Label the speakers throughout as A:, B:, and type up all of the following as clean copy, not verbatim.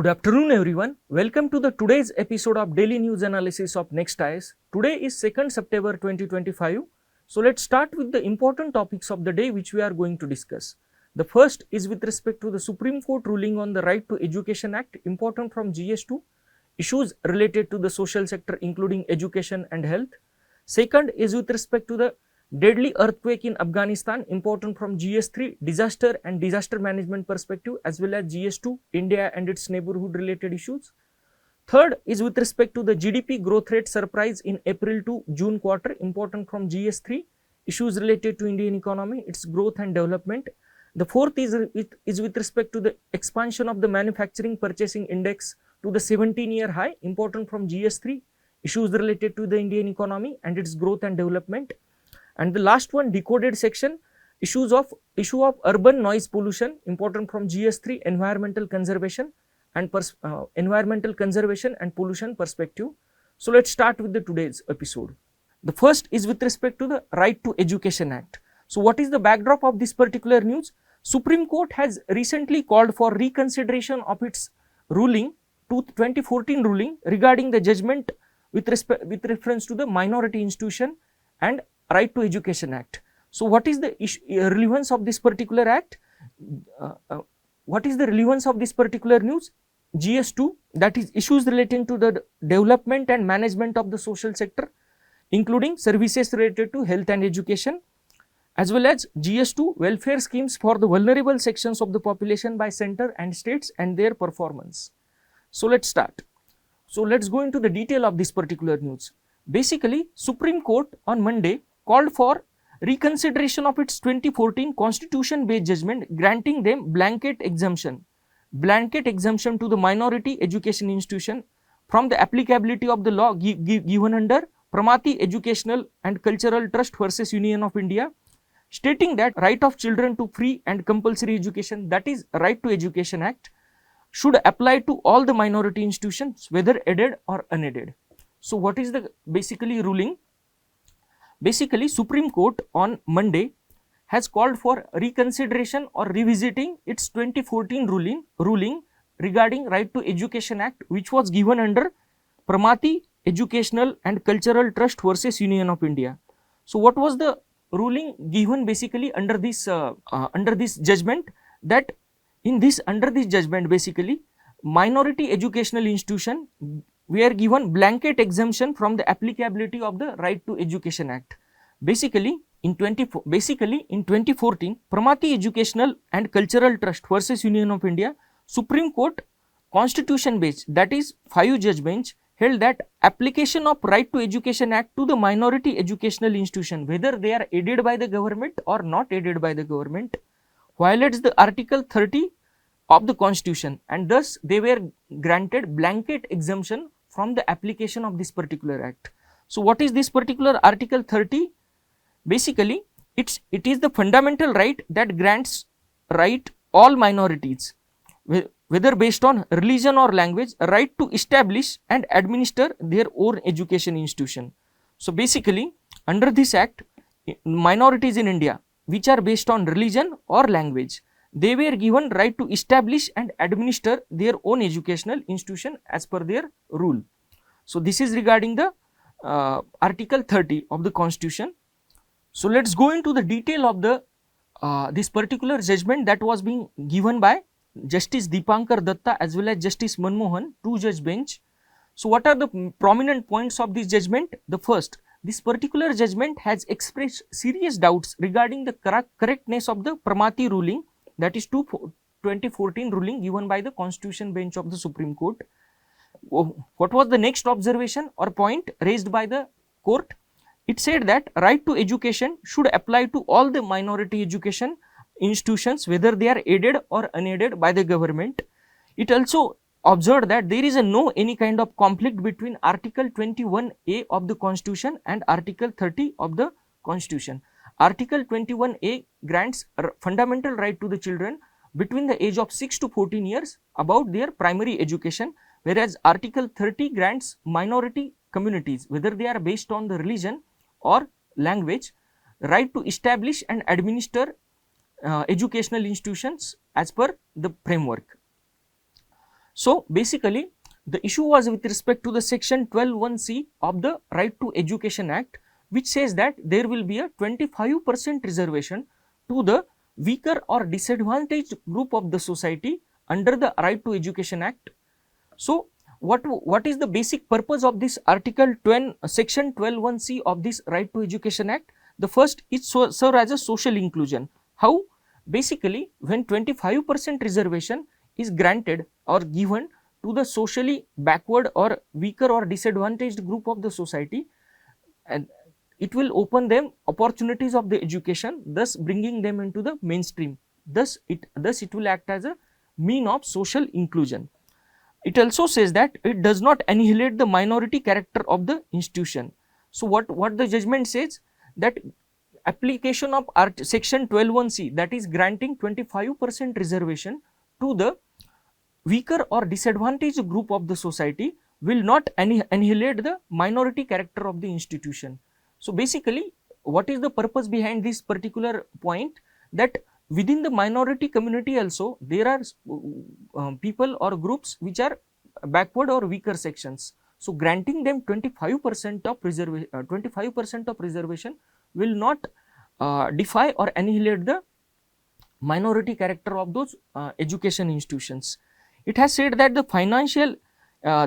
A: Good afternoon everyone. Welcome to the today's episode of Daily News Analysis of Next IS. Today is 2nd September 2025. So let's start with the important topics of the day which we are going to discuss. The first is with respect to the Supreme Court ruling on the Right to Education Act, important from GS2, issues related to the social sector including education and health. Second is with respect to the deadly earthquake in Afghanistan, important from GS3, disaster and disaster management perspective, as well as GS2, India and its neighborhood related issues. Third is with respect to the GDP growth rate surprise in April to June quarter, important from GS3, issues related to Indian economy, its growth and development. The fourth is with respect to the expansion of the manufacturing purchasing index to the 17-year high, important from GS3, issues related to the Indian economy and its growth and development. And the last one, decoded section, issue of urban noise pollution, important from GS3, environmental conservation and pollution perspective. So let's start with the today's episode. The first is with respect to the Right to Education Act. So what is the backdrop of this particular news? Supreme Court has recently called for reconsideration of its ruling, 2014 ruling regarding the judgment with reference to the Minority Institution and Right to Education Act. So what is the relevance of this particular act? What is the relevance of this particular news? GS2, that is issues relating to the development and management of the social sector, including services related to health and education, as well as GS2, welfare schemes for the vulnerable sections of the population by center and states and their performance. So let's start. So let's go into the detail of this particular news. Basically, Supreme Court on Monday called for reconsideration of its 2014 constitution-based judgment, granting them blanket exemption to the minority education institution from the applicability of the law given under Pramati Educational and Cultural Trust versus Union of India, stating that right of children to free and compulsory education, that is Right to Education Act, should apply to all the minority institutions, whether aided or unaided. So what is the basically ruling? Basically, Supreme Court on Monday has called for reconsideration or revisiting its 2014 ruling regarding Right to Education Act, which was given under Pramati Educational and Cultural Trust versus Union of India. So what was the ruling given basically under this judgment? That under this judgment, basically minority educational institution were given blanket exemption from the applicability of the Right to Education Act. Basically in 2014, Pramati Educational and Cultural Trust versus Union of India, Supreme Court constitution based, that is 5-judge bench, held that application of Right to Education Act to the minority educational institution, whether they are aided by the government or not aided by the government, violates the Article 30 of the Constitution, and thus they were granted blanket exemption from the application of this particular act. So what is this particular Article 30? Basically, it is the fundamental right that grants right all minorities, whether based on religion or language, a right to establish and administer their own education institution. So basically, under this act, minorities in India which are based on religion or language, they were given right to establish and administer their own educational institution as per their rule. So this is regarding the Article 30 of the Constitution. So let's go into the detail of the this particular judgment that was being given by Justice Deepankar Datta as well as Justice Manmohan, 2-judge bench. So what are the prominent points of this judgment? The first, this particular judgment has expressed serious doubts regarding the correctness of the Pramati ruling, that is 2014 ruling given by the Constitution bench of the Supreme Court. What was the next observation or point raised by the court? It said that right to education should apply to all the minority education institutions, whether they are aided or unaided by the government. It also observed that there is no any kind of conflict between Article 21A of the Constitution and Article 30 of the Constitution. Article 21A grants a fundamental right to the children between the age of 6 to 14 years about their primary education, whereas Article 30 grants minority communities, whether they are based on the religion or language, right to establish and administer educational institutions as per the framework. So basically the issue was with respect to the section 12(1)(c) of the Right to Education Act, which says that there will be a 25% reservation to the weaker or disadvantaged group of the society under the Right to Education Act. So what is the basic purpose of this article 12 section 12(1)(c) of this Right to Education Act? The first is serve as a social inclusion. How? Basically when 25% reservation is granted or given to the socially backward or weaker or disadvantaged group of the society, and it will open them opportunities of the education, thus bringing them into the mainstream. Thus it will act as a mean of social inclusion. It also says that it does not annihilate the minority character of the institution. So what the judgment says, that application of section 12(1)(c), that is granting 25% reservation to the weaker or disadvantaged group of the society, will not annihilate the minority character of the institution. So basically what is the purpose behind this particular point, that within the minority community also there are people or groups which are backward or weaker sections. So granting them 25% of reservation will not defy or annihilate the minority character of those education institutions. It has said that the financial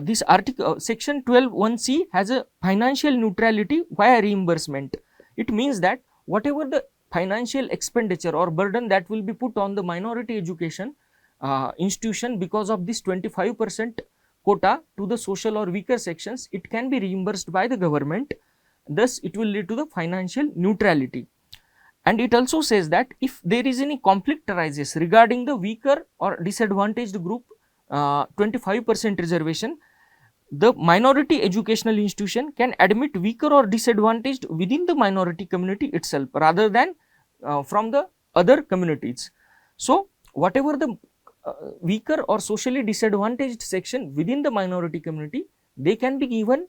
A: this article section 12(1)(c) has a financial neutrality via reimbursement. It means that whatever the financial expenditure or burden that will be put on the minority education institution because of this 25% quota to the social or weaker sections, it can be reimbursed by the government. Thus it will lead to the financial neutrality. And it also says that if there is any conflict arises regarding the weaker or disadvantaged group 25% reservation, the minority educational institution can admit weaker or disadvantaged within the minority community itself rather than from the other communities. So whatever the weaker or socially disadvantaged section within the minority community, they can be given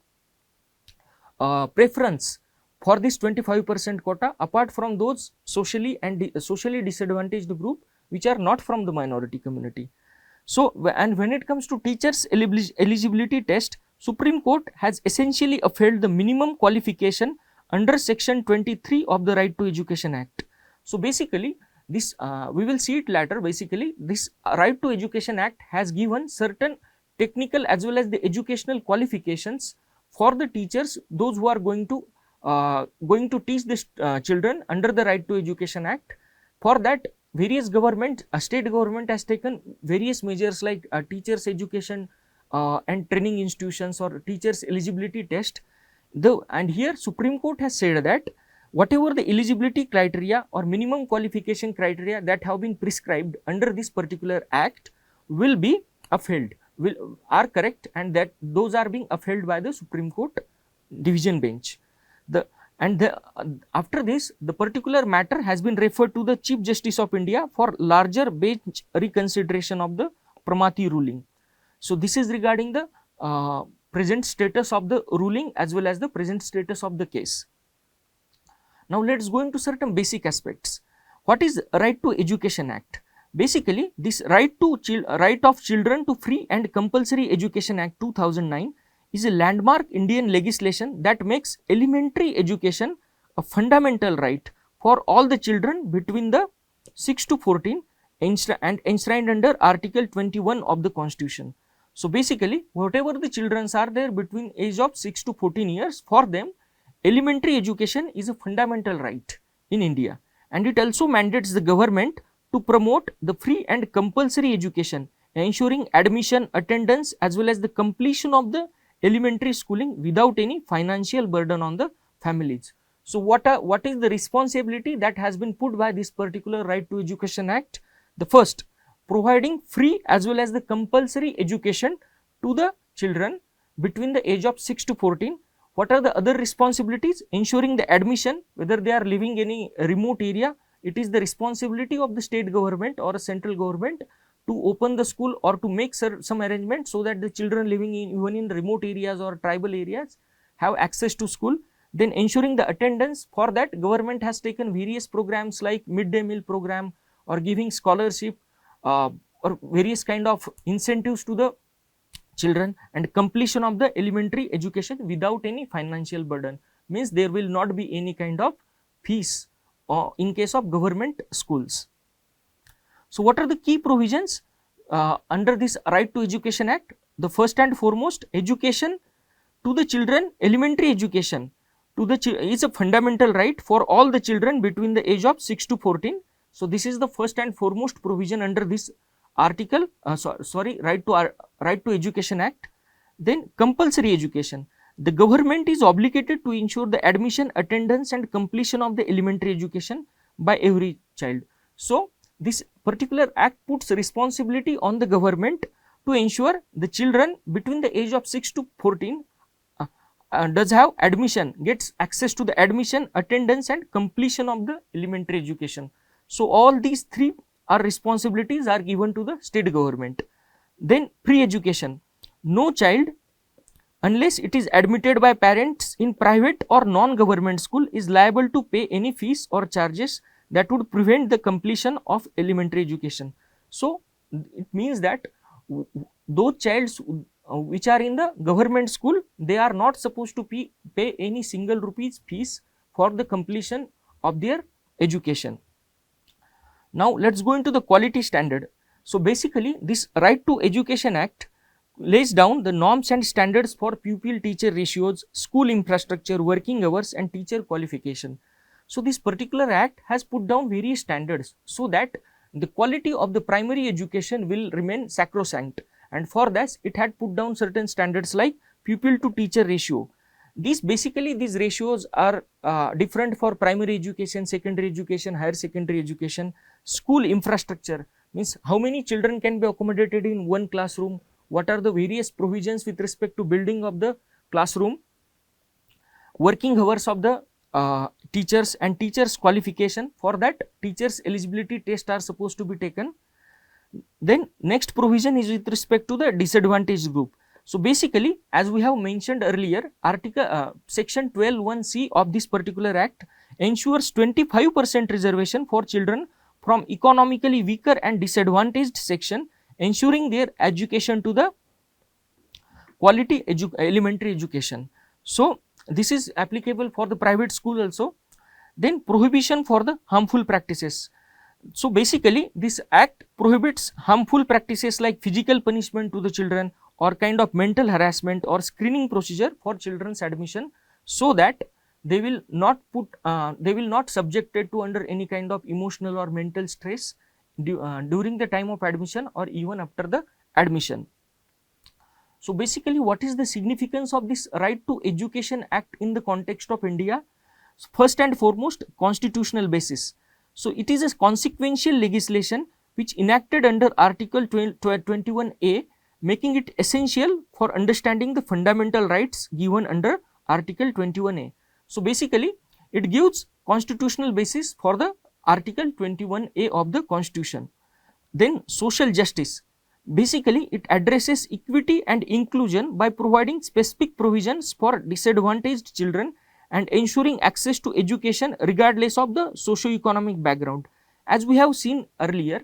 A: preference for this 25% quota apart from those socially and socially disadvantaged group which are not from the minority community. So and when it comes to teachers eligibility test, Supreme Court has essentially upheld the minimum qualification under section 23 of the Right to Education Act. So basically this we will see it later. Basically this Right to Education Act has given certain technical as well as the educational qualifications for the teachers, those who are going to teach this children under the Right to Education Act. For that various government, state government has taken various measures like teachers education and training institutions or teachers eligibility test. And here Supreme Court has said that whatever the eligibility criteria or minimum qualification criteria that have been prescribed under this particular act will be upheld, are correct, and that those are being upheld by the Supreme Court division bench. After this, the particular matter has been referred to the Chief Justice of India for larger bench reconsideration of the Pramati ruling. So this is regarding the present status of the ruling as well as the present status of the case. Now let us go into certain basic aspects. What is Right to Education Act? Basically, this Right of Children to Free and Compulsory Education Act 2009 is a landmark Indian legislation that makes elementary education a fundamental right for all the children between the 6 to 14 and enshrined under Article 21 of the Constitution. So basically, whatever the children are there between age of 6 to 14 years, for them elementary education is a fundamental right in India, and it also mandates the government to promote the free and compulsory education, ensuring admission, attendance as well as the completion of the elementary schooling without any financial burden on the families. So what is the responsibility that has been put by this particular Right to Education Act? The first, providing free as well as the compulsory education to the children between the age of 6 to 14. What are the other responsibilities? Ensuring the admission, whether they are living in any remote area, it is the responsibility of the state government or a central government to open the school or to make some arrangement so that the children living even in remote areas or tribal areas have access to school. Then ensuring the attendance, for that government has taken various programs like midday meal program or giving scholarship or various kind of incentives to the children, and completion of the elementary education without any financial burden, means there will not be any kind of fees in case of government schools. So, what are the key provisions under this Right to Education Act? The first and foremost, education to the children, elementary education to the is a fundamental right for all the children between the age of 6 to 14. So, this is the first and foremost provision under this article, Right to Education Act. Then compulsory education. The government is obligated to ensure the admission, attendance and completion of the elementary education by every child. So, this particular act puts responsibility on the government to ensure the children between the age of 6 to 14 does have admission, gets access to the admission, attendance and completion of the elementary education. So, all these three responsibilities are given to the state government. Then pre-education. No child, unless it is admitted by parents in private or non-government school, is liable to pay any fees or charges that would prevent the completion of elementary education. So, it means that those childs which are in the government school, they are not supposed to pay any single rupees fees for the completion of their education. Now, let us go into the quality standard. So, basically this Right to Education Act lays down the norms and standards for pupil-teacher ratios, school infrastructure, working hours and teacher qualification. So, this particular act has put down various standards so that the quality of the primary education will remain sacrosanct, and for that it had put down certain standards like pupil to teacher ratio. These ratios are different for primary education, secondary education, higher secondary education. School infrastructure means how many children can be accommodated in one classroom, what are the various provisions with respect to building of the classroom, working hours of the teachers and teachers qualification. For that, teachers eligibility tests are supposed to be taken. Then next provision is with respect to the disadvantaged group. So, basically as we have mentioned earlier, section 12(1)(c) of this particular act ensures 25% reservation for children from economically weaker and disadvantaged section, ensuring their education to the quality elementary education. So, this is applicable for the private school also. Then prohibition for the harmful practices. So, basically this act prohibits harmful practices like physical punishment to the children or kind of mental harassment or screening procedure for children's admission, so that they will not subjected to under any kind of emotional or mental stress during the time of admission or even after the admission. So, basically what is the significance of this Right to Education Act in the context of India? First and foremost, constitutional basis. So, it is a consequential legislation which enacted under Article 21A, making it essential for understanding the fundamental rights given under Article 21A. So, basically it gives constitutional basis for the Article 21A of the Constitution. Then social justice. Basically it addresses equity and inclusion by providing specific provisions for disadvantaged children and ensuring access to education regardless of the socio-economic background. As we have seen earlier,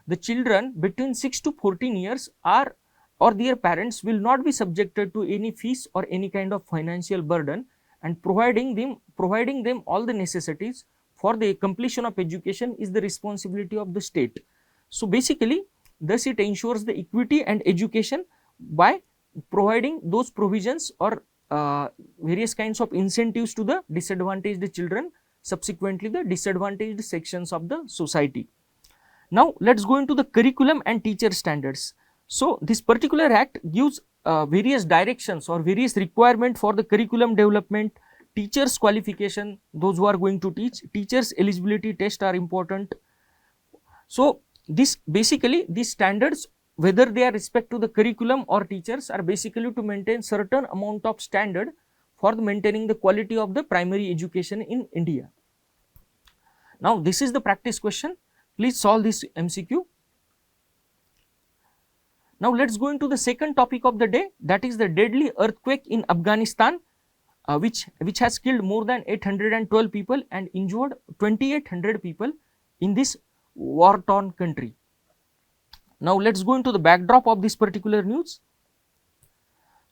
A: the children between 6 to 14 years are or their parents will not be subjected to any fees or any kind of financial burden, and providing them all the necessities for the completion of education is the responsibility of the state. So, basically thus it ensures the equity and education by providing those provisions or various kinds of incentives to the disadvantaged children, subsequently the disadvantaged sections of the society. Now, let us go into the curriculum and teacher standards. So, this particular act gives various directions or various requirement for the curriculum development, teachers qualification, those who are going to teach, teachers eligibility test are important. So, this basically these standards, whether they are respect to the curriculum or teachers, are basically to maintain certain amount of standard for maintaining the quality of the primary education in India. Now, this is the practice question. Please solve this MCQ. Now, let us go into the second topic of the day, that is the deadly earthquake in Afghanistan, which has killed more than 812 people and injured 2800 people in this war-torn country. Now, let us go into the backdrop of this particular news.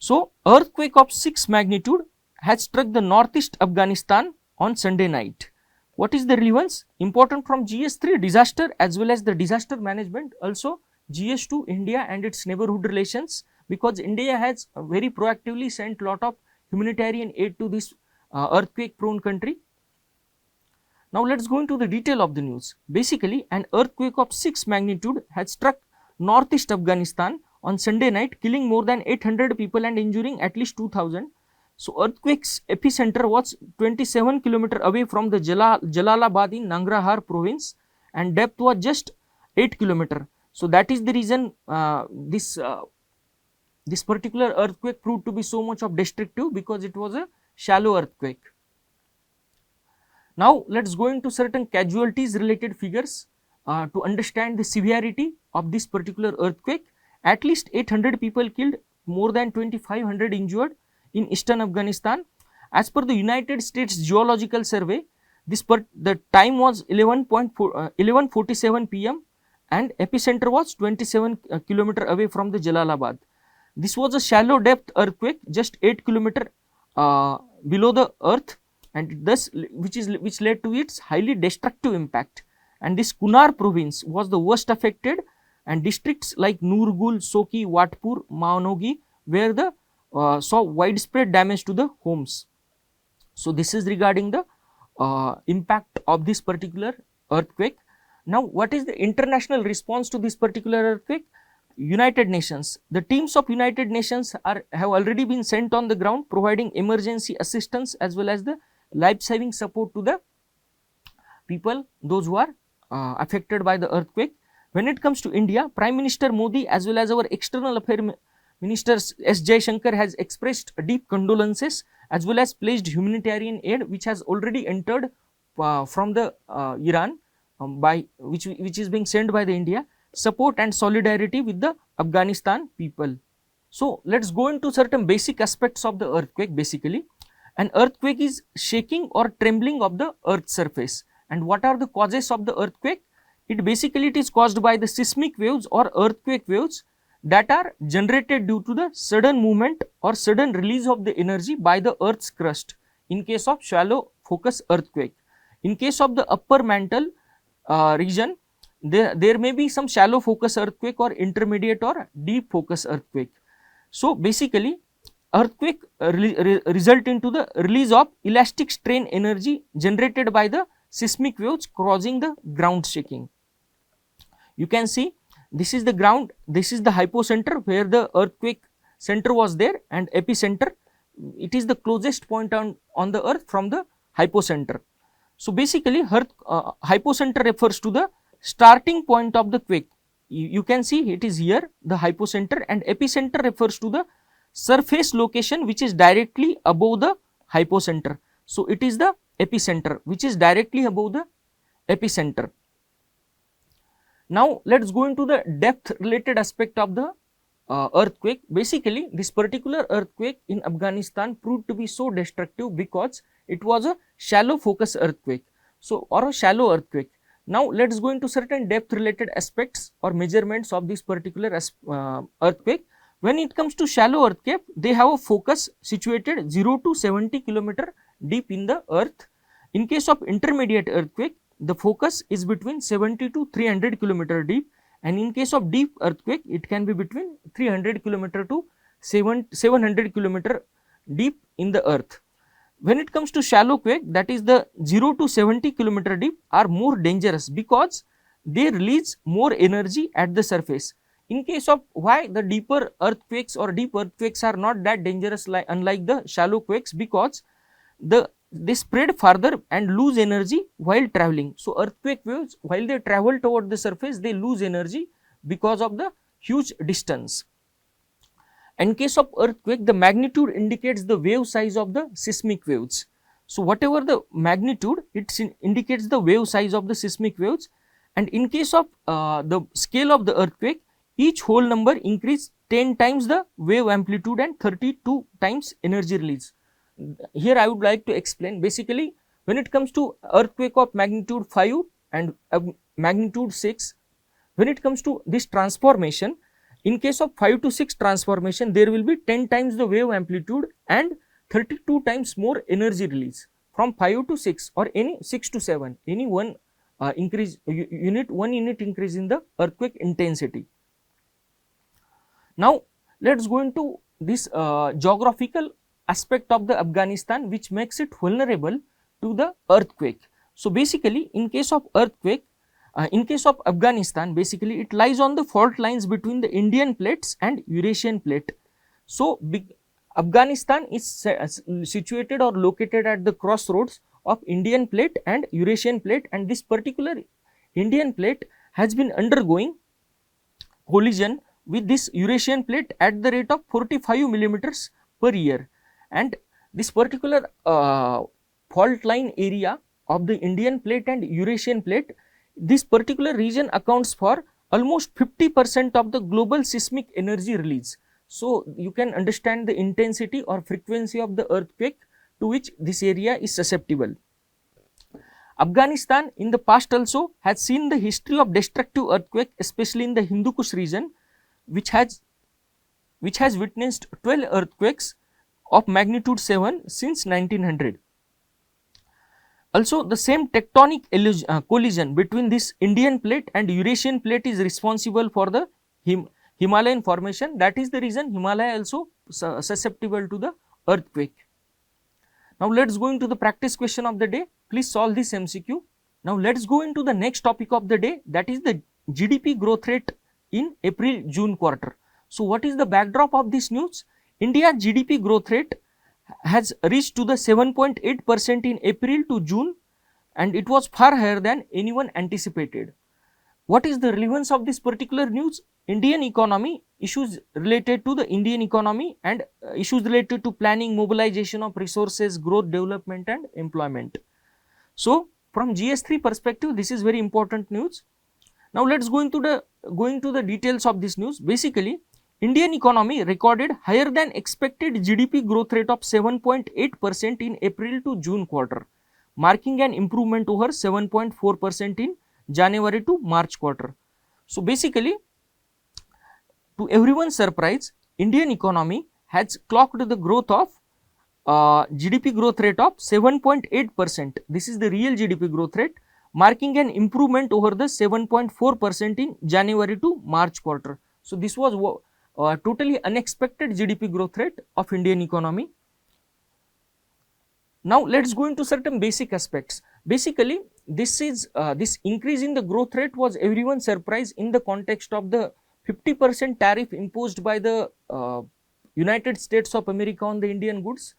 A: So earthquake of 6 magnitude has struck the northeast Afghanistan on Sunday night. What is the relevance? Important from GS3 disaster as well as the disaster management, also GS2 India and its neighborhood relations, because India has very proactively sent lot of humanitarian aid to this earthquake prone country. Now let us go into the detail of the news. Basically, an earthquake of 6 magnitude has struck northeast Afghanistan on Sunday night, killing more than 800 people and injuring at least 2000. So earthquake's epicenter was 27 km away from the Jalalabad in Nangarhar province, and depth was just 8 km. So that is the reason this particular earthquake proved to be so much of destructive, because it was a shallow earthquake. Now let us go into certain casualties related figures to understand the severity of this particular earthquake. At least 800 people killed, more than 2500 injured in eastern Afghanistan. As per the United States Geological Survey, the time was 11:47 p.m. and epicenter was 27 km away from the Jalalabad. This was a shallow depth earthquake, just 8 km below the earth, and thus which led to its highly destructive impact. And this Kunar province was the worst affected, and districts like Nurgul, Soki, Watpur, Maonogi where the saw widespread damage to the homes. So this is regarding the impact of this particular earthquake. Now what is the international response to this particular earthquake? United Nations. The teams of United Nations have already been sent on the ground, providing emergency assistance as well as the life-saving support to the people, those who are affected by the earthquake. When it comes to India, Prime Minister Modi as well as our External Affairs Minister S. Jaishankar has expressed deep condolences as well as pledged humanitarian aid, which has already entered from the Iran, which is being sent by the India, support and solidarity with the Afghanistan people. So let us go into certain basic aspects of the earthquake. Basically, an earthquake is shaking or trembling of the earth's surface. And what are the causes of the earthquake? It is caused by the seismic waves or earthquake waves that are generated due to the sudden movement or sudden release of the energy by the earth's crust in case of shallow focus earthquake. In case of the upper mantle region, there may be some shallow focus earthquake or intermediate or deep focus earthquake. So basically, earthquake result into the release of elastic strain energy generated by the seismic waves causing the ground shaking. You can see this is the ground, this is the hypocenter where the earthquake center was there, and epicenter, it is the closest point on the earth from the hypocenter. So basically, hypocenter refers to the starting point of the quake. You can see it is here, the hypocenter, and epicenter refers to the surface location which is directly above the hypocenter. So it is the epicenter which is directly above the epicenter. Now let us go into the depth related aspect of the earthquake. Basically, this particular earthquake in Afghanistan proved to be so destructive because it was a shallow focus earthquake, or a shallow earthquake. Now let us go into certain depth related aspects or measurements of this particular earthquake. When it comes to shallow earthquake, they have a focus situated 0 to 70 km deep in the earth. In case of intermediate earthquake, the focus is between 70 to 300 km deep, and in case of deep earthquake, it can be between 300 km to 700 km deep in the earth. When it comes to shallow quake, that is the 0 to 70 km deep, are more dangerous because they release more energy at the surface. In case of why the deeper earthquakes or deep earthquakes are not that dangerous unlike the shallow quakes, because they spread further and lose energy while traveling. So earthquake waves, while they travel toward the surface, they lose energy because of the huge distance. In case of earthquake, the magnitude indicates the wave size of the seismic waves. So whatever the magnitude, it indicates the wave size of the seismic waves. And in case of the scale of the earthquake, each whole number increase 10 times the wave amplitude and 32 times energy release. Here I would like to explain. Basically, when it comes to earthquake of magnitude 5 and magnitude 6, when it comes to this transformation, In case of 5 to 6 transformation, there will be 10 times the wave amplitude and 32 times more energy release. From 5 to 6 or any 6 to 7, any one one unit increase in the earthquake intensity. Now, let us go into this geographical aspect of the Afghanistan, which makes it vulnerable to the earthquake. So, basically in case of earthquake, in case of Afghanistan, basically it lies on the fault lines between the Indian plates and Eurasian plate. So, Afghanistan is situated or located at the crossroads of Indian plate and Eurasian plate, and this particular Indian plate has been undergoing collision with this Eurasian plate at the rate of 45 millimeters per year, and this particular fault line area of the Indian plate and Eurasian plate, this particular region accounts for almost 50% of the global seismic energy release. So, you can understand the intensity or frequency of the earthquake to which this area is susceptible. Afghanistan in the past also has seen the history of destructive earthquake, especially in the Hindu Kush region, which has witnessed 12 earthquakes of magnitude 7 since 1900. Also, the same tectonic collision between this Indian plate and Eurasian plate is responsible for the Himalayan formation. That is the reason Himalaya also susceptible to the earthquake. Now, let us go into the practice question of the day. Please solve this MCQ. Now, let us go into the next topic of the day, that is the GDP growth rate in April-June quarter. So, what is the backdrop of this news? India's GDP growth rate has reached to the 7.8% in April to June, and it was far higher than anyone anticipated. What is the relevance of this particular news? Indian economy, issues related to the Indian economy and issues related to planning, mobilization of resources, growth, development and employment. So, from GS3 perspective, this is very important news. Now, let us go into the details of this news. Basically, Indian economy recorded higher than expected GDP growth rate of 7.8% in April to June quarter, marking an improvement over 7.4% in January to March quarter. So, basically, to everyone's surprise, Indian economy has clocked the growth of GDP growth rate of 7.8%. This is the real GDP growth rate, marking an improvement over the 7.4% in January to March quarter. So, this was totally unexpected GDP growth rate of Indian economy. Now, let us go into certain basic aspects. Basically, this increase in the growth rate was everyone's surprise in the context of the 50% tariff imposed by the United States of America on the Indian goods.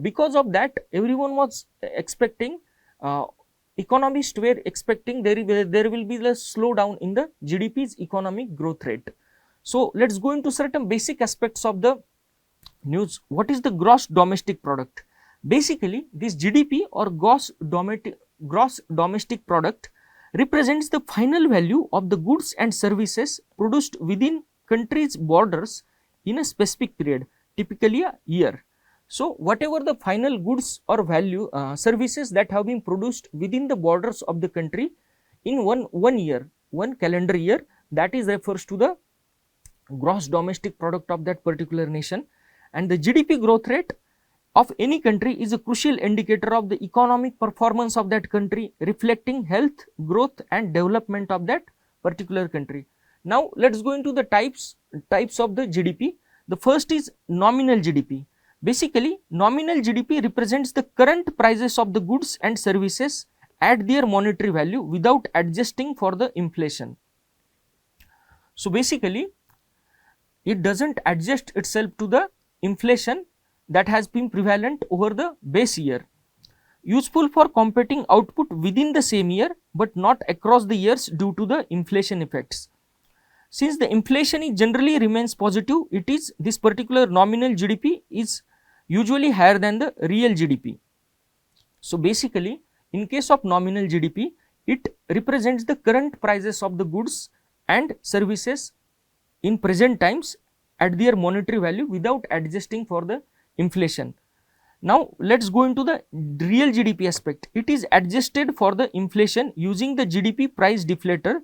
A: Because of that, everyone was expecting, economists were expecting there will be the slowdown in the GDP's economic growth rate. So, let us go into certain basic aspects of the news. What is the gross domestic product? Basically, this GDP or gross domestic product represents the final value of the goods and services produced within country's borders in a specific period, typically a year. So, whatever the final goods or value services that have been produced within the borders of the country in one year, one calendar year, that is refers to the gross domestic product of that particular nation. And the GDP growth rate of any country is a crucial indicator of the economic performance of that country, reflecting health, growth and development of that particular country. Now, let us go into the types of the GDP. The first is nominal GDP. Basically, nominal GDP represents the current prices of the goods and services at their monetary value without adjusting for the inflation. So, basically, it does not adjust itself to the inflation that has been prevalent over the base year. Useful for computing output within the same year, but not across the years due to the inflation effects. Since the inflation generally remains positive, this particular nominal GDP is usually higher than the real GDP. So, basically, in case of nominal GDP, it represents the current prices of the goods and services in present times at their monetary value without adjusting for the inflation. Now, let us go into the real GDP aspect. It is adjusted for the inflation using the GDP price deflator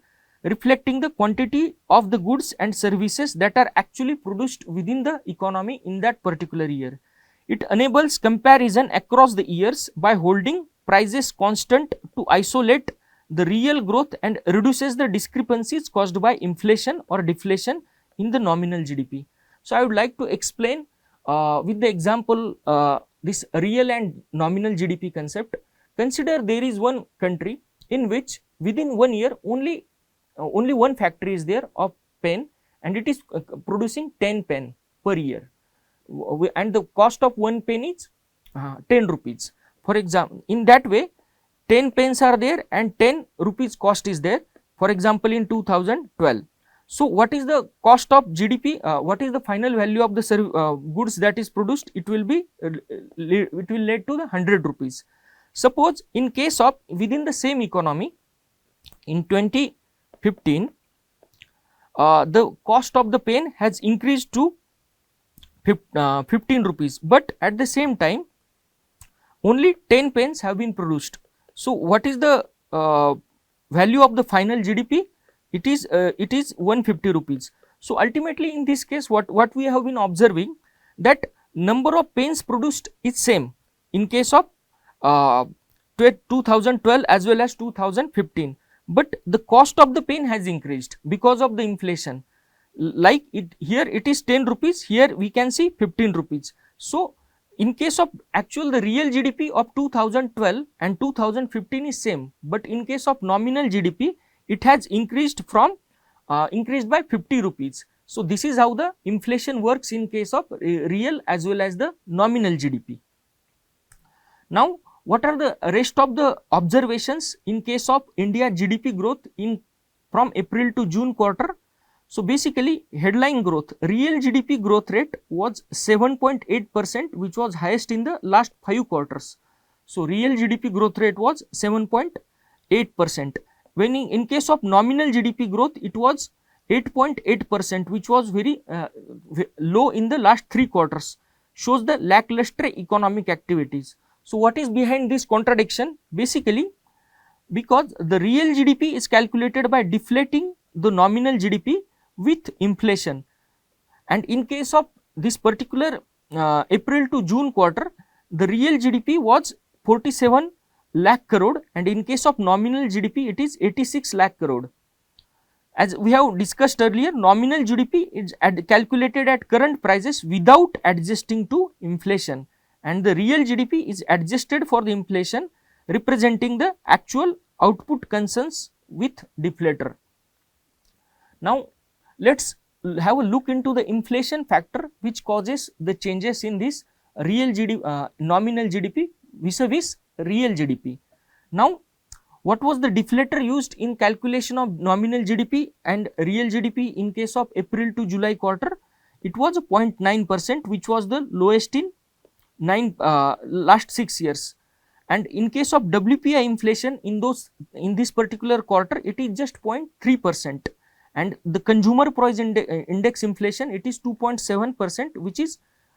A: reflecting the quantity of the goods and services that are actually produced within the economy in that particular year. It enables comparison across the years by holding prices constant to isolate the real growth and reduces the discrepancies caused by inflation or deflation in the nominal GDP. So, I would like to explain with the example this real and nominal GDP concept. Consider there is one country in which within 1 year only one factory is there of pen, and it is producing 10 pen per year, and the cost of one pen is 10 rupees. For example, in that way 10 pens are there and 10 rupees cost is there, for example in 2012. So, what is the cost of GDP? What is the final value of the goods that is produced? It will be it will lead to the 100 rupees. Suppose in case of within the same economy in 2015, the cost of the pen has increased to 15 rupees, but at the same time only 10 pens have been produced. So, what is the value of the final GDP? It is 150 rupees. So, ultimately in this case what we have been observing, that number of pens produced is same in case of 2012 as well as 2015, but the cost of the pen has increased because of the inflation. Like here it is 10 rupees, here we can see 15 rupees. So, in case of actual the real GDP of 2012 and 2015 is same, but in case of nominal GDP it has increased from increased by 50 rupees. So, this is how the inflation works in case of real as well as the nominal GDP. Now, what are the rest of the observations in case of India GDP growth in from April to June quarter? So, basically headline growth, real GDP growth rate was 7.8%, which was highest in the last 5 quarters. So, real GDP growth rate was 7.8%. When in case of nominal GDP growth, it was 8.8%, which was very low in the last 3 quarters, shows the lackluster economic activities. So, what is behind this contradiction? Basically, because the real GDP is calculated by deflating the nominal GDP with inflation, and in case of this particular April to June quarter, the real GDP was 47 lakh crore, and in case of nominal GDP it is 86 lakh crore. As we have discussed earlier, nominal GDP is calculated at current prices without adjusting to inflation, and the real GDP is adjusted for the inflation, representing the actual output concerns with deflator. Now, let us have a look into the inflation factor which causes the changes in this real GDP, nominal GDP vis-a-vis real GDP. Now, what was the deflator used in calculation of nominal GDP and real GDP in case of April to July quarter? It was 0.9%, which was the lowest in last 6 years. And in case of WPI inflation in this particular quarter, it is just 0.3%. And the consumer price index inflation, it is 2.7%,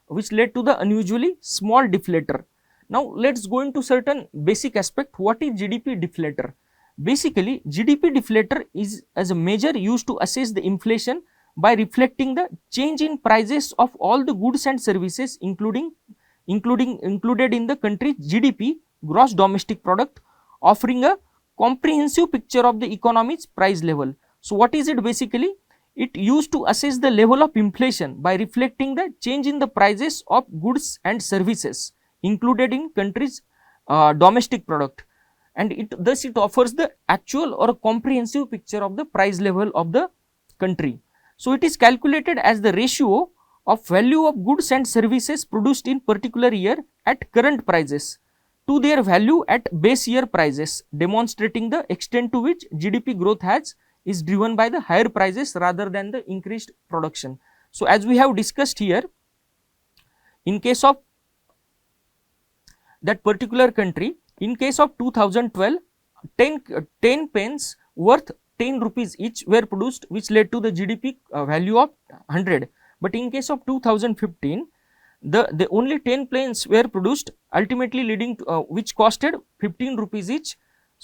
A: which led to the unusually small deflator. Now, let us go into certain basic aspect. What is GDP deflator? Basically, GDP deflator is as a measure used to assess the inflation by reflecting the change in prices of all the goods and services included in the country's GDP, gross domestic product, offering a comprehensive picture of the economy's price level. So, what is it basically? It used to assess the level of inflation by reflecting the change in the prices of goods and services included in country's domestic product, and thus it offers the actual or a comprehensive picture of the price level of the country. So, it is calculated as the ratio of value of goods and services produced in particular year at current prices to their value at base year prices, demonstrating the extent to which GDP growth is driven by the higher prices rather than the increased production. So, as we have discussed here, in case of that particular country, in case of 2012, 10 pens worth 10 rupees each were produced, which led to the GDP value of 100. But in case of 2015, the only 10 pens were produced, ultimately leading to which costed 15 rupees each,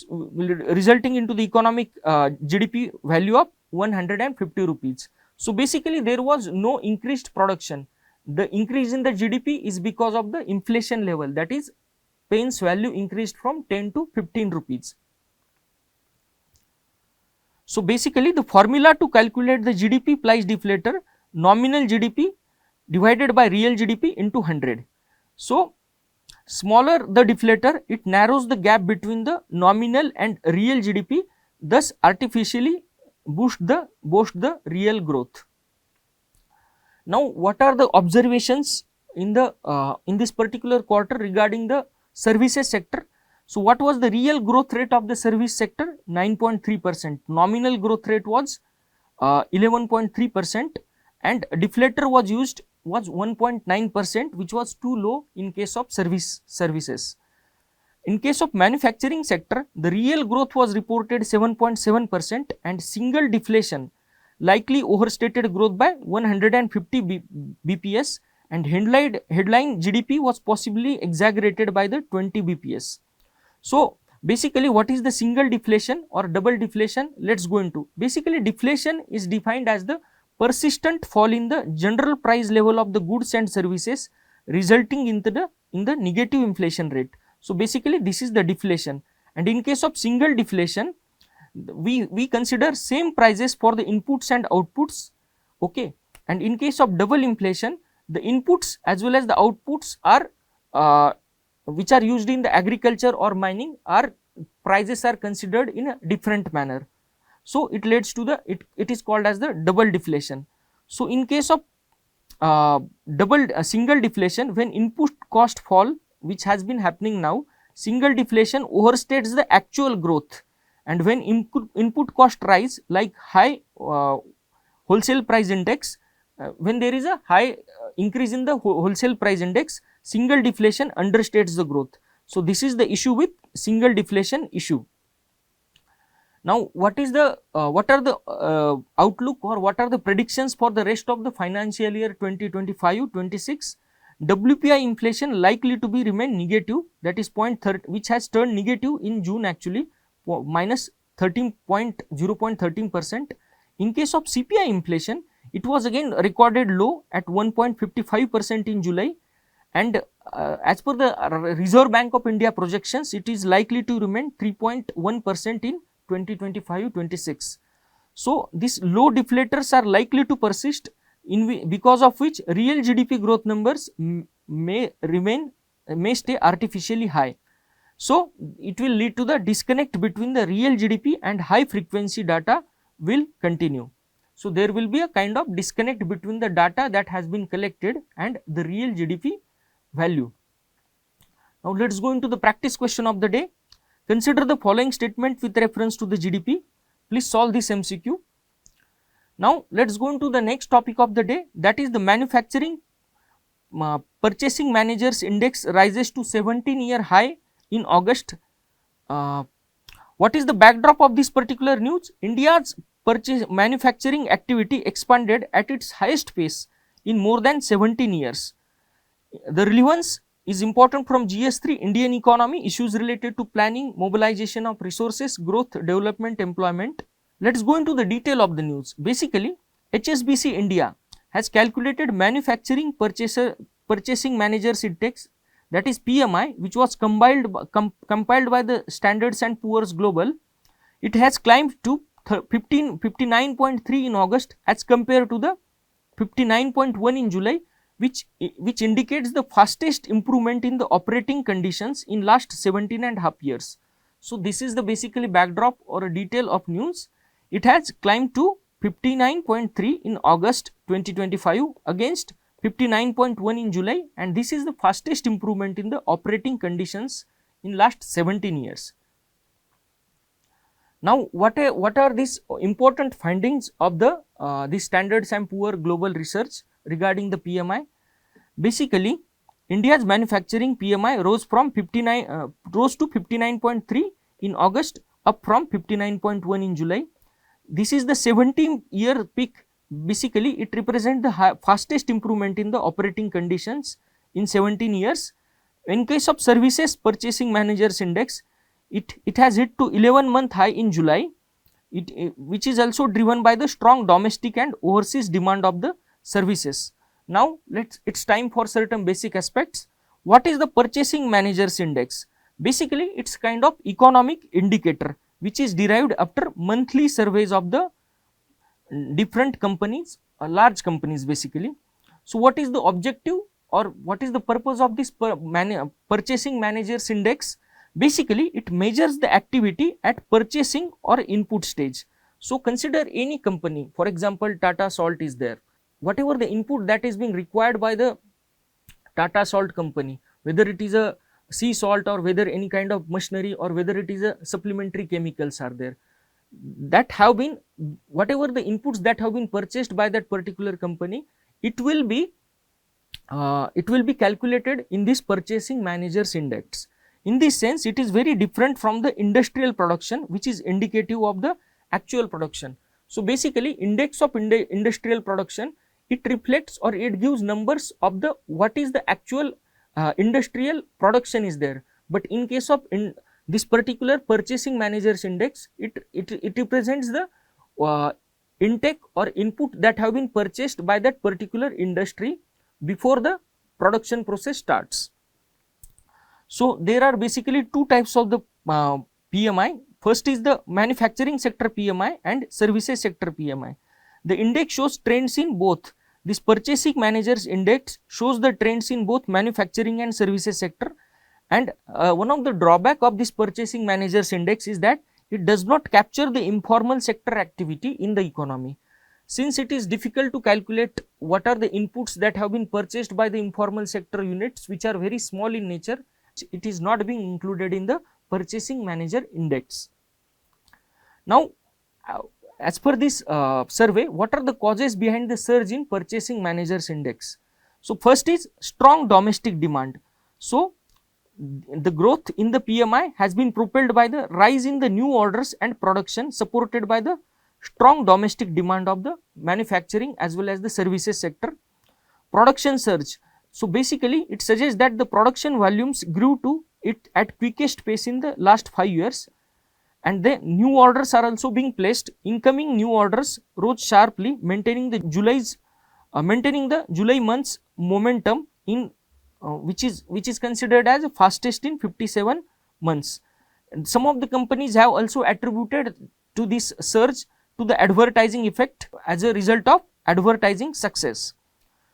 A: resulting into the economic GDP value of 150 rupees. So basically there was no increased production. The increase in the GDP is because of the inflation level, that is pen's value increased from 10 to 15 rupees. So basically the formula to calculate the GDP price deflator, nominal GDP divided by real GDP into 100. So smaller the deflator, it narrows the gap between the nominal and real GDP, thus artificially boost the real growth. Now what are the observations in the in this particular quarter regarding the services sector? So what was the real growth rate of the service sector? 9.3%. Nominal growth rate was 11.3%, and deflator was used was 1.9%, which was too low in case of services. In case of manufacturing sector, the real growth was reported 7.7%, and single deflation likely overstated growth by 150 bps, and headline GDP was possibly exaggerated by the 20 bps. So basically what is the single deflation or double deflation? Let's go into. Basically deflation is defined as the persistent fall in the general price level of the goods and services, resulting in the negative inflation rate. So basically this is the deflation, and in case of single deflation, we consider same prices for the inputs and outputs, okay, and in case of double inflation, the inputs as well as the outputs are which are used in the agriculture or mining, our prices are considered in a different manner. So it leads to the it is called as the double deflation. So in case of single deflation, when input cost fall, which has been happening now, single deflation overstates the actual growth, and when input cost rise like high wholesale price index, when there is a high increase in the wholesale price index, single deflation understates the growth. So this is the issue with single deflation issue. Now what are the outlook or what are the predictions for the rest of the financial year 2025-26? WPI inflation likely to be remain negative, that is 0.30, which has turned negative in June actually, minus 0.13%. In case of CPI inflation, it was again recorded low at 1.55% in July, and as per the Reserve Bank of India projections, it is likely to remain 3.1% in 2025-26. So these low deflators are likely to persist, because of which real GDP growth numbers may stay artificially high. So it will lead to the disconnect between the real GDP and high frequency data will continue. So there will be a kind of disconnect between the data that has been collected and the real GDP value. Now let us go into the practice question of the day. Consider the following statement with reference to the GDP. Please solve this MCQ. Now let us go into the next topic of the day, that is the manufacturing purchasing managers index rises to 17-year high in August. What is the backdrop of this particular news? India's manufacturing activity expanded at its highest pace in more than 17 years. The relevance is important from GS3 Indian economy, issues related to planning, mobilization of resources, growth, development, employment. Let us go into the detail of the news. Basically, HSBC India has calculated manufacturing purchasing managers index, that is PMI, which was compiled by the Standards and Poor's Global. It has climbed to 59.3 in August as compared to the 59.1 in July, which indicates the fastest improvement in the operating conditions in last 17.5 years. So this is the basically backdrop or a detail of news. It has climbed to 59.3 in August 2025 against 59.1 in July, and this is the fastest improvement in the operating conditions in last 17 years. Now what are these important findings of the Standards and Poor Global Research regarding the PMI? Basically, India's manufacturing PMI rose to 59.3 in August, up from 59.1 in July. This is the 17-year peak. Basically, it represents the fastest improvement in the operating conditions in 17 years. In case of services purchasing managers index, it has hit to 11-month high in July, which is also driven by the strong domestic and overseas demand of the services. Now, it's time for certain basic aspects. What is the Purchasing Managers Index? Basically, it's kind of economic indicator which is derived after monthly surveys of the different companies, large companies basically. So, what is the objective or what is the purpose of this Purchasing Managers Index? Basically, it measures the activity at purchasing or input stage. So, consider any company, for example, Tata Salt is there. Whatever the input that is being required by the Tata Salt company, whether it is a sea salt or whether any kind of machinery or whether it is a supplementary chemicals are there, that have been, whatever the inputs that have been purchased by that particular company, it will be calculated in this Purchasing Managers Index. In this sense, it is very different from the industrial production, which is indicative of the actual production. So, basically index of industrial production, it reflects or it gives numbers of the what is the actual industrial production is there. But in case of this particular Purchasing Managers Index, it represents the intake or input that have been purchased by that particular industry before the production process starts. So, there are basically two types of the PMI. First is the manufacturing sector PMI and services sector PMI. The index shows trends in both. This Purchasing Managers Index shows the trends in both manufacturing and services sector, and one of the drawback of this Purchasing Managers Index is that it does not capture the informal sector activity in the economy. Since it is difficult to calculate what are the inputs that have been purchased by the informal sector units, which are very small in nature, it is not being included in the Purchasing Manager Index. Now, as per this survey, what are the causes behind the surge in Purchasing Managers Index? So, first is strong domestic demand. So, the growth in the PMI has been propelled by the rise in the new orders and production supported by the strong domestic demand of the manufacturing as well as the services sector. Production surge. So, basically it suggests that the production volumes grew to it at quickest pace in the last 5 years, and the new orders are also being placed. Incoming new orders rose sharply, maintaining the July month's momentum in which is considered as fastest in 57 months. And some of the companies have also attributed to this surge to the advertising effect as a result of advertising success.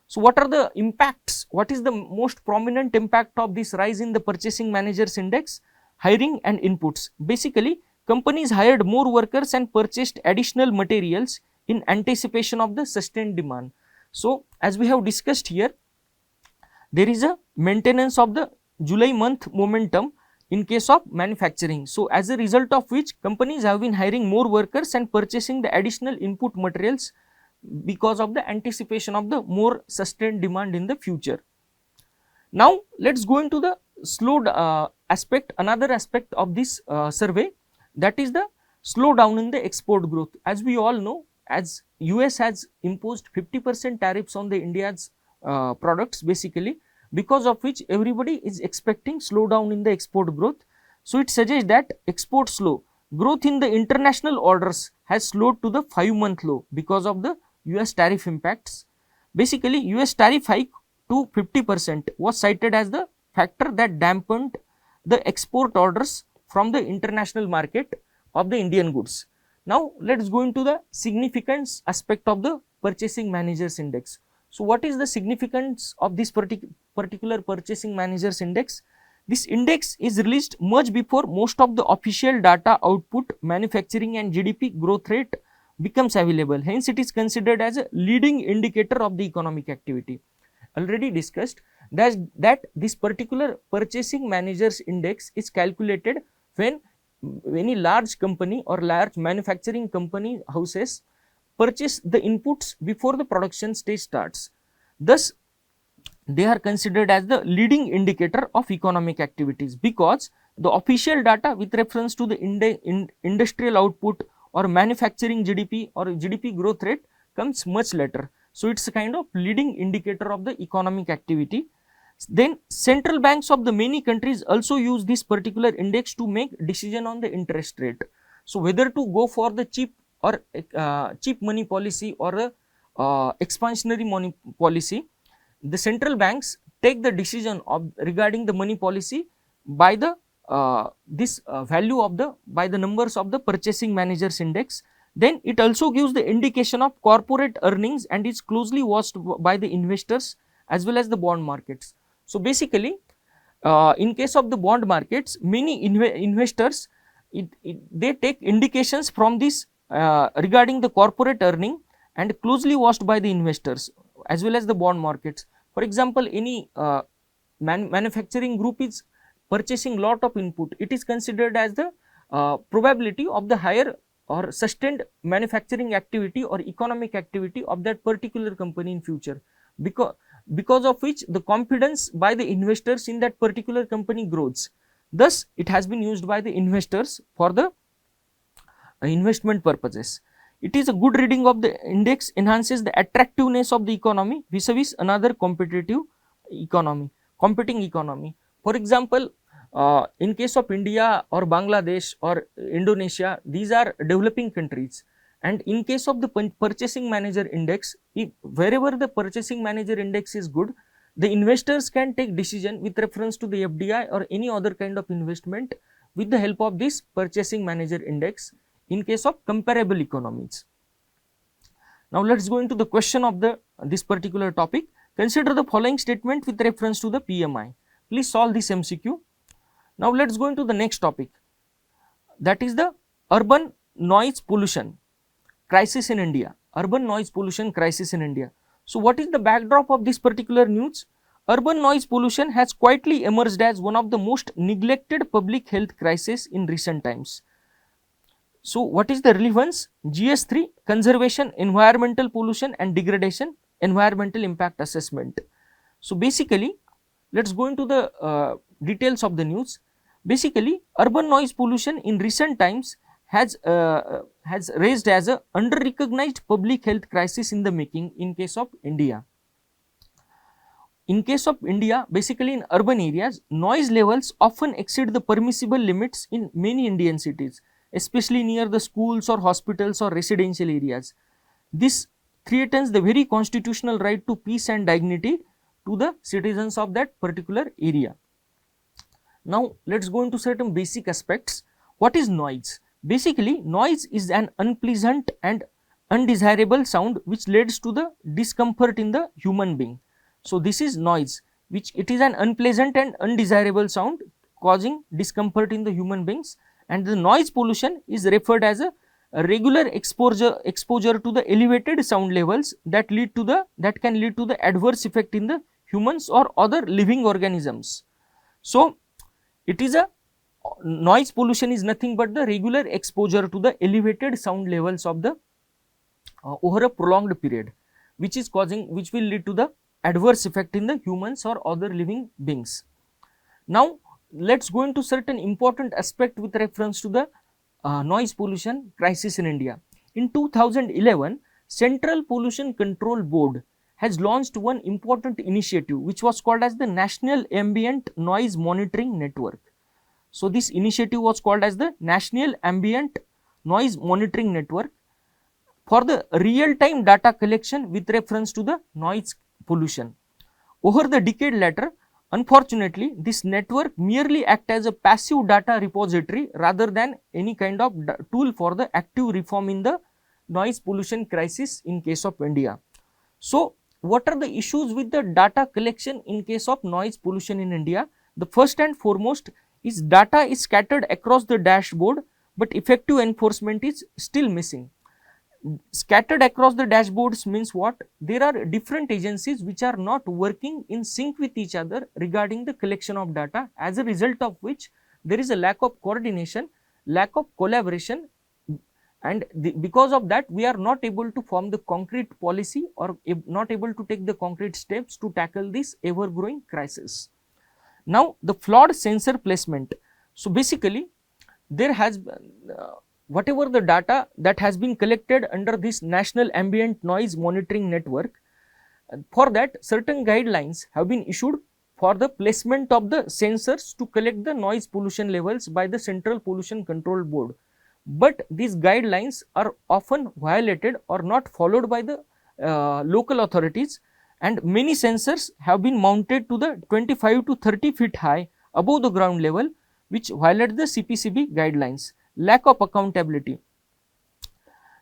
A: So, what are the impacts? What is the most prominent impact of this rise in the Purchasing Managers Index? Hiring and inputs. Basically, companies hired more workers and purchased additional materials in anticipation of the sustained demand. So, as we have discussed here, there is a maintenance of the July month momentum in case of manufacturing. So, as a result of which companies have been hiring more workers and purchasing the additional input materials because of the anticipation of the more sustained demand in the future. Now, let us go into the slowed aspect, another aspect of this survey, that is the slowdown in the export growth. As we all know, as US has imposed 50% tariffs on the India's products basically, because of which everybody is expecting slowdown in the export growth. So, it suggests that export slow. Growth in the international orders has slowed to the 5-month low because of the US tariff impacts. Basically, US tariff hike to 50% was cited as the factor that dampened the export orders from the international market of the Indian goods. Now, let us go into the significance aspect of the Purchasing Managers Index. So, what is the significance of this particular Purchasing Managers Index? This index is released much before most of the official data output, manufacturing and GDP growth rate becomes available. Hence, it is considered as a leading indicator of the economic activity. Already discussed that this particular Purchasing Managers Index is calculated when any large company or large manufacturing company houses purchase the inputs before the production stage starts. Thus, they are considered as the leading indicator of economic activities, because the official data with reference to the industrial output or manufacturing GDP or GDP growth rate comes much later. So, it is a kind of leading indicator of the economic activity. Then central banks of the many countries also use this particular index to make decision on the interest rate. So whether to go for the cheap or cheap money policy or a expansionary money policy, the central banks take the decision of regarding the money policy by the value of the by the numbers of the purchasing managers index. Then it also gives the indication of corporate earnings and is closely watched by the investors as well as the bond markets. So basically, in case of the bond markets, many investors they take indications from this regarding the corporate earning and closely watched by the investors as well as the bond markets. For example, any manufacturing group is purchasing lot of input, it is considered as the probability of the higher or sustained manufacturing activity or economic activity of that particular company in future, because of which the confidence by the investors in that particular company grows. Thus, it has been used by the investors for the investment purposes. It is a good reading of the index enhances the attractiveness of the economy vis-a-vis another competitive economy, competing economy. For example, in case of India or Bangladesh or Indonesia, these are developing countries, and in case of the purchasing manager index, if wherever the purchasing manager index is good, the investors can take decision with reference to the FDI or any other kind of investment with the help of this purchasing manager index in case of comparable economies. Now let us go into the question of this particular topic. Consider the following statement with reference to the PMI. Please solve this MCQ. Now let us go into the next topic, that is the urban noise pollution crisis in India. Urban noise pollution crisis in India. So what is the backdrop of this particular news? Urban noise pollution has quietly emerged as one of the most neglected public health crises in recent times. So what is the relevance? GS3, conservation, environmental pollution and degradation, environmental impact assessment. So basically, let us go into the details of the news. Basically, urban noise pollution in recent times has raised as a under-recognized public health crisis in the making in case of India. In case of India, basically in urban areas, noise levels often exceed the permissible limits in many Indian cities, especially near the schools or hospitals or residential areas. This threatens the very constitutional right to peace and dignity to the citizens of that particular area. Now, let us go into certain basic aspects. What is noise? Basically, noise is an unpleasant and undesirable sound which leads to the discomfort in the human being. So, this is noise, which it is an unpleasant and undesirable sound causing discomfort in the human beings, and the noise pollution is referred as a regular exposure to the elevated sound levels that can lead to the adverse effect in the humans or other living organisms. So, it is a noise pollution is nothing but the regular exposure to the elevated sound levels of the over a prolonged period, which will lead to the adverse effect in the humans or other living beings. Now, let us go into certain important aspect with reference to the noise pollution crisis in India. In 2011, Central Pollution Control Board has launched one important initiative which was called as the National Ambient Noise Monitoring Network. So, this initiative was called as the National Ambient Noise Monitoring Network for the real-time data collection with reference to the noise pollution. Over the decade later, unfortunately, this network merely acts as a passive data repository rather than any kind of tool for the active reform in the noise pollution crisis in case of India. So, what are the issues with the data collection in case of noise pollution in India? The first and foremost is data is scattered across the dashboard, but effective enforcement is still missing. Scattered across the dashboards means what? There are different agencies which are not working in sync with each other regarding the collection of data, as a result of which there is a lack of coordination, lack of collaboration, and because of that we are not able to form the concrete policy or not able to take the concrete steps to tackle this ever growing crisis. Now, the flawed sensor placement. So, basically there has whatever the data that has been collected under this National Ambient Noise Monitoring Network, for that certain guidelines have been issued for the placement of the sensors to collect the noise pollution levels by the Central Pollution Control Board. But these guidelines are often violated or not followed by the local authorities, and many sensors have been mounted to the 25 to 30 feet high above the ground level, which violate the CPCB guidelines. Lack of accountability.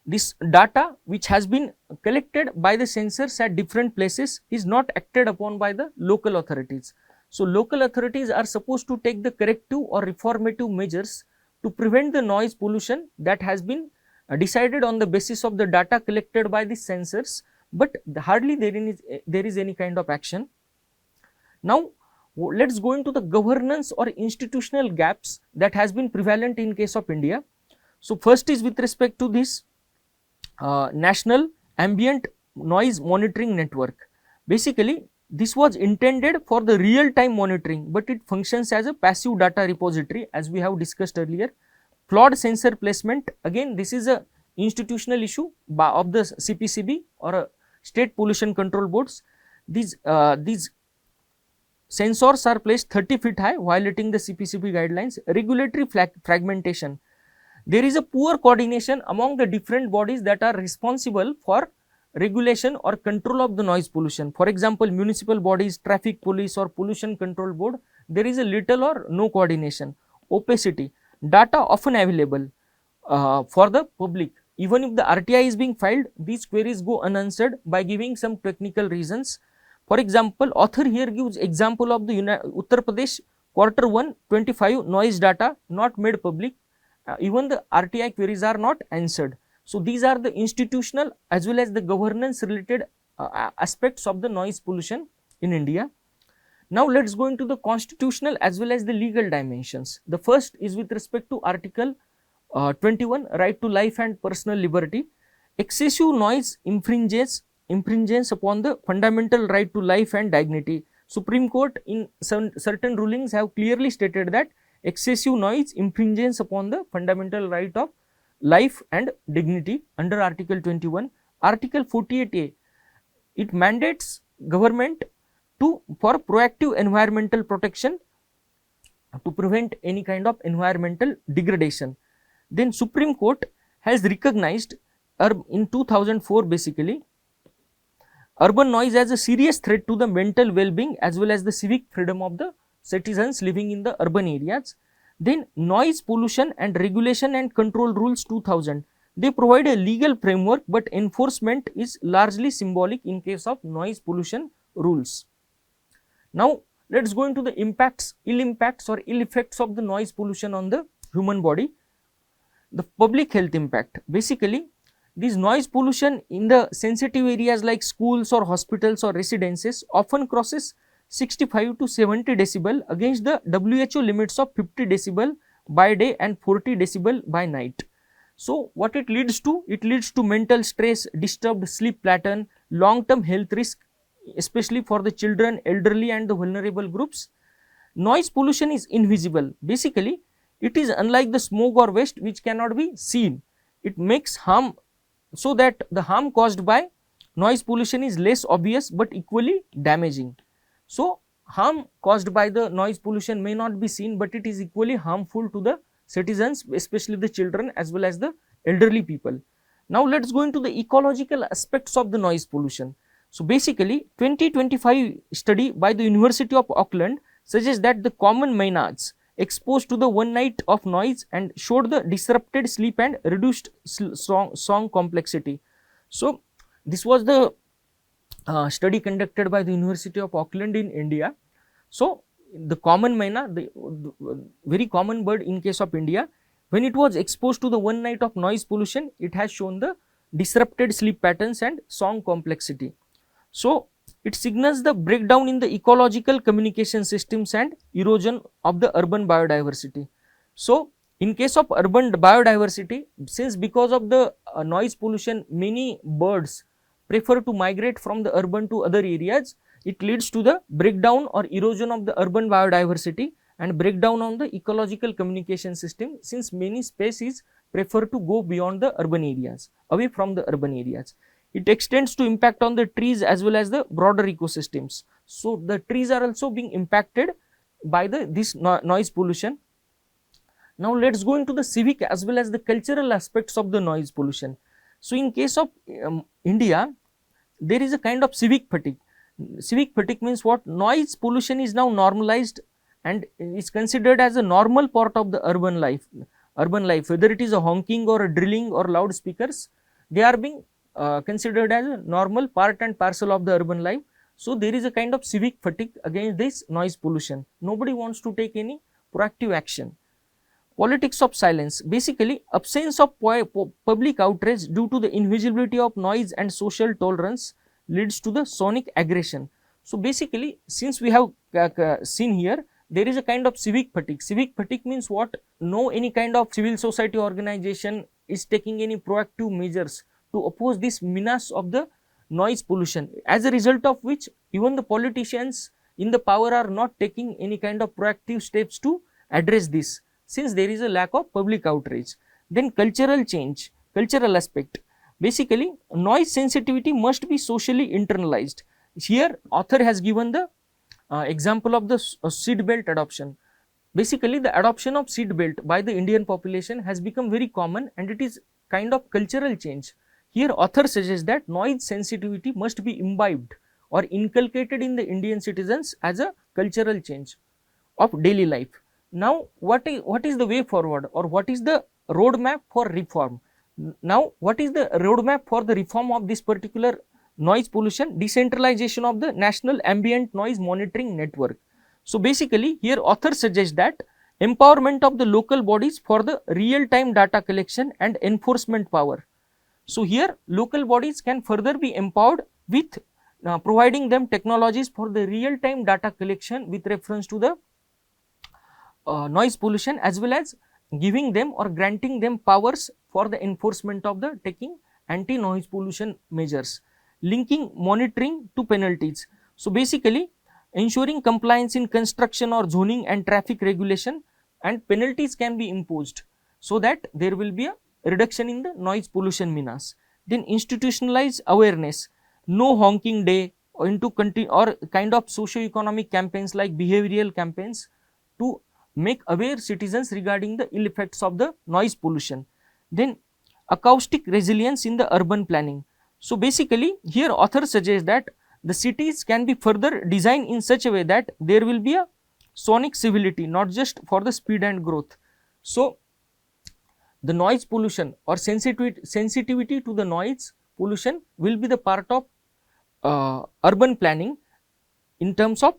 A: This data which has been collected by the sensors at different places is not acted upon by the local authorities. So, local authorities are supposed to take the corrective or reformative measures to prevent the noise pollution that has been decided on the basis of the data collected by the sensors, but hardly there is any kind of action. Now, let us go into the governance or institutional gaps that has been prevalent in case of India. So, first is with respect to this National Ambient Noise Monitoring Network. Basically, this was intended for the real time monitoring, but it functions as a passive data repository, as we have discussed earlier. Flawed sensor placement, again this is a institutional issue of the CPCB or state pollution control boards. These sensors are placed 30 feet high, violating the CPCB guidelines. Regulatory fragmentation. There is a poor coordination among the different bodies that are responsible for regulation or control of the noise pollution. For example, municipal bodies, traffic police or pollution control board, there is a little or no coordination. Opacity. Data often available for the public. Even if the RTI is being filed, these queries go unanswered by giving some technical reasons. For example, author here gives example of the Uttar Pradesh Q1 25 noise data not made public. Even the RTI queries are not answered. So, these are the institutional as well as the governance related aspects of the noise pollution in India. Now, let us go into the constitutional as well as the legal dimensions. The first is with respect to Article 21, right to life and personal liberty. Excessive noise infringes upon the fundamental right to life and dignity. Supreme Court in certain rulings have clearly stated that excessive noise infringes upon the fundamental right of life and dignity under Article 21. Article 48A, it mandates government for proactive environmental protection to prevent any kind of environmental degradation. Then Supreme Court has recognized in 2004 basically urban noise as a serious threat to the mental well-being as well as the civic freedom of the citizens living in the urban areas. Then Noise Pollution and Regulation and Control Rules 2000, they provide a legal framework, but enforcement is largely symbolic in case of noise pollution rules. Now, let us go into the ill effects of the noise pollution on the human body. The public health impact, basically this noise pollution in the sensitive areas like schools or hospitals or residences often crosses 65 to 70 decibel against the WHO limits of 50 decibel by day and 40 decibel by night. So, what it leads to? It leads to mental stress, disturbed sleep pattern, long term health risk, especially for the children, elderly and the vulnerable groups. Noise pollution is invisible. Basically, it is unlike the smoke or waste which cannot be seen. It makes harm, so that the harm caused by noise pollution is less obvious but equally damaging. So, harm caused by the noise pollution may not be seen, but it is equally harmful to the citizens, especially the children as well as the elderly people. Now, let us go into the ecological aspects of the noise pollution. So, basically 2025 study by the University of Auckland suggests that the common maenads exposed to the one night of noise and showed the disrupted sleep and reduced song complexity. So, this was the study conducted by the University of Auckland in India. So, the common myna, the very common bird in case of India, when it was exposed to the one night of noise pollution, it has shown the disrupted sleep patterns and song complexity. So, it signals the breakdown in the ecological communication systems and erosion of the urban biodiversity. So, in case of urban biodiversity, since because of the noise pollution, many birds prefer to migrate from the urban to other areas, it leads to the breakdown or erosion of the urban biodiversity and breakdown on the ecological communication system, since many species prefer to go beyond the urban areas, away from the urban areas. It extends to impact on the trees as well as the broader ecosystems. So the trees are also being impacted by this noise pollution. Now let's go into the civic as well as the cultural aspects of the noise pollution. So in case of India, there is a kind of civic fatigue. Civic fatigue means what? Noise pollution is now normalized and is considered as a normal part of the urban life. Urban life, whether it is a honking or a drilling or loudspeakers, they are being considered as a normal part and parcel of the urban life. So there is a kind of civic fatigue against this noise pollution. Nobody wants to take any proactive action. Politics of silence, basically absence of public outrage due to the invisibility of noise and social tolerance leads to the sonic aggression. So basically, since we have seen here, there is a kind of civic fatigue. Civic fatigue means what? No any kind of civil society organization is taking any proactive measures to oppose this menace of the noise pollution, as a result of which even the politicians in the power are not taking any kind of proactive steps to address this, since there is a lack of public outrage. Then cultural change, cultural aspect. Basically, noise sensitivity must be socially internalized. Here, author has given the example of the seat belt adoption. Basically, the adoption of seat belt by the Indian population has become very common and it is kind of cultural change. Here, author suggests that noise sensitivity must be imbibed or inculcated in the Indian citizens as a cultural change of daily life. Now, what is the way forward, or what is the roadmap for reform? Now, what is the roadmap for the reform of this particular noise pollution? Decentralization of the National Ambient Noise Monitoring Network. So, basically here author suggests that empowerment of the local bodies for the real-time data collection and enforcement power. So, here local bodies can further be empowered with providing them technologies for the real-time data collection with reference to the noise pollution, as well as giving them or granting them powers for the enforcement of the taking anti-noise pollution measures, linking monitoring to penalties. So, basically ensuring compliance in construction or zoning and traffic regulation, and penalties can be imposed so that there will be a reduction in the noise pollution menace. Then institutionalize awareness, no honking day, or into or kind of socio-economic campaigns like behavioral campaigns to make aware citizens regarding the ill effects of the noise pollution. Then acoustic resilience in the urban planning. So, basically here author suggests that the cities can be further designed in such a way that there will be a sonic civility, not just for the speed and growth. So, the noise pollution or sensitivity to the noise pollution will be the part of urban planning in terms of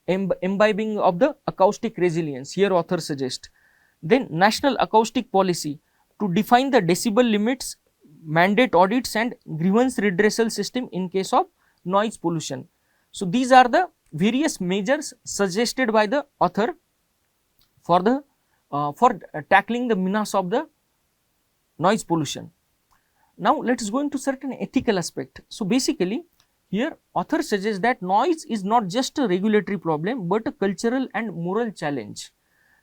A: imbibing of the acoustic resilience, here author suggests. Then national acoustic policy to define the decibel limits, mandate audits and grievance redressal system in case of noise pollution. So, these are the various measures suggested by the author for the tackling the menace of the noise pollution. Now, let us go into certain ethical aspect. So, basically here author suggests that noise is not just a regulatory problem, but a cultural and moral challenge.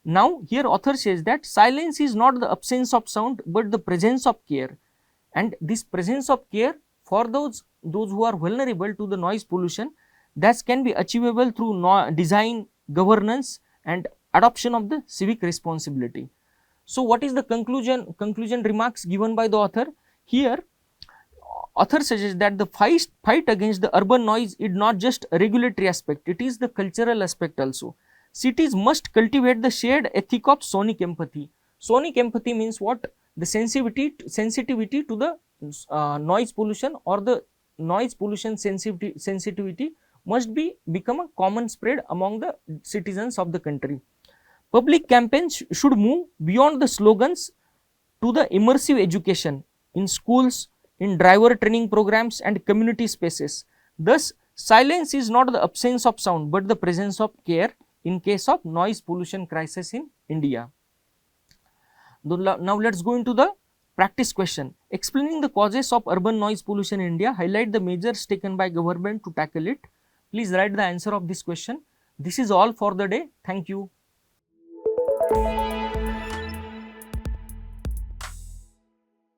A: Now, here author says that silence is not the absence of sound, but the presence of care, and this presence of care for those who are vulnerable to the noise pollution, that can be achievable through design, governance and adoption of the civic responsibility. So, what is the conclusion remarks given by the author? Here author suggests that the fight against the urban noise is not just a regulatory aspect, it is the cultural aspect also. Cities must cultivate the shared ethic of sonic empathy. Sonic empathy means what? The sensitivity to the noise pollution, or the noise pollution sensitivity must become a common spread among the citizens of the country. Public campaigns should move beyond the slogans to the immersive education in schools, in driver training programs and community spaces. Thus, silence is not the absence of sound, but the presence of care in case of noise pollution crisis in India. Now, let us go into the practice question. Explaining the causes of urban noise pollution in India, highlight the measures taken by government to tackle it. Please write the answer of this question. This is all for the day. Thank you.